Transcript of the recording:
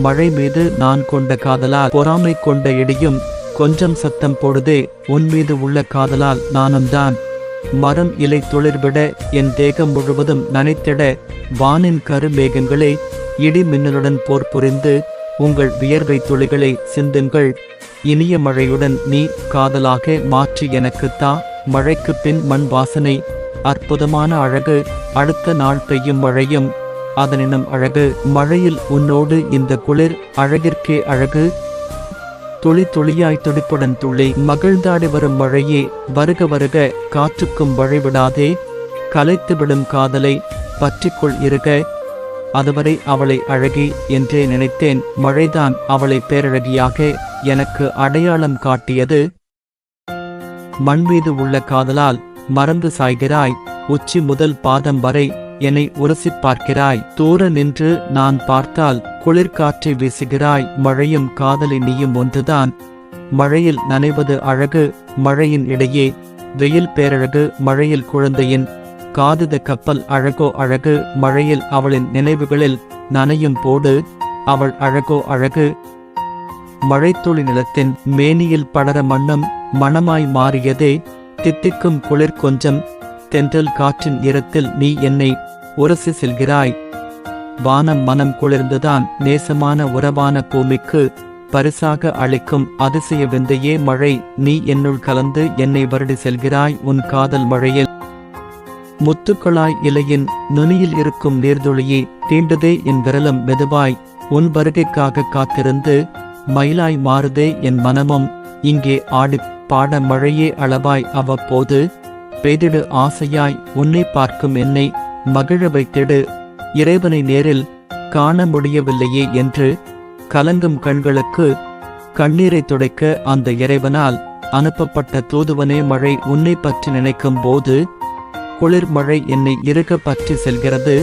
மழை மீது நான் கொண்ட காதலால் பொறாமை கொண்ட இடியும் கொஞ்சம் சத்தம் போடுதே, உன் மீது உள்ள காதலால் நானும்தான். மரம் இலை துளிர்விட என் தேகம் முழுவதும் நனைத்திட, வானின் கருமேகங்களே இடி மின்னலுடன் போர் புரிந்து உங்கள் வியர்வை துளிகளை சிந்துங்கள். இனிய மழையுடன் நீ காதலாக மாற்றி எனக்குத்தா. மழைக்கு பின் மண் வாசனை, அற்புதமான அழகு. அடுத்த நாள் பெய்யும் மழையும் அதனினும் அழகு. மழையில் உன்னோடு இந்த குளிர் அழகிற்கே அழகு. துளி துளியாய் துடிப்புடன் துள்ளி மகிழ்ந்தாடி வரும் மழையே, வருக வருக காற்றுக்கும் வழிவிடாதே. கலைத்துவிடும் காதலை பற்றிக்குள் இருக, அதுவரை அவளை அழகி என்றே நினைத்தேன். மழைதான் அவளை பேரழகியாக எனக்கு அடையாளம் காட்டியது. மண் மீது உள்ள காதலால் மறந்து சாய்கிறாய், உச்சி முதல் பாதம் வரை என்னை உரசிப் பார்க்கிறாய். தூர நின்று நான் பார்த்தால் குளிர்காற்றை வீசுகிறாய். மழையும் காதலி நீயும் ஒன்றுதான். மழையில் நனைவது அழகு, மழையின் இடையே வெயில் பேரழகு. மழையில் குழந்தையின் காதித கப்பல் அழகோ அழகு. மழையில் அவளின் நினைவுகளில் நனையும் போடு, அவள் அழகோ அழகு. மழைத்துளி நிலத்தின் மேனியில் படர மண்ணும் மணமாய் மாறியதே. தித்திக்கும் குளிர் கொஞ்சம் தென்றல் காற்றின் ஈரத்தில் நீ என்னை உரசி செல்கிறாய். வானம் மனம் குளிர்ந்துதான் நேசமான உறவான பூமிக்கு பரிசாக அளிக்கும் அதிசய விந்தையே மழை. நீ என்னுள் கலந்து என்னை வருடி செல்கிறாய் உன் காதல் மழையில். முத்துக்களாய் இலையின் நுனியில் இருக்கும் நீர்துளியே தீண்டுதே என் விரலும் மெதுவாய். உன் வருகைக்காக காத்திருந்து மயிலாய் மாறுதே என் மனமும். இங்கே ஆடிப் பாட மழையே அளவாய் அவ்வப்போது பெய்திடு ஆசையாய். உன்னை பார்க்கும் என்னை மகிழ வைத்திடு. இறைவனை நேரில் காண முடியவில்லையே என்று கலங்கும் கண்களுக்கு கண்ணீரை துடைக்க அந்த இறைவனால் அனுப்பப்பட்ட தூதுவனே மழை. உன்னை பற்றி நினைக்கும் போது குளிர் மழை என்னை இறுக பற்றி செல்கிறது.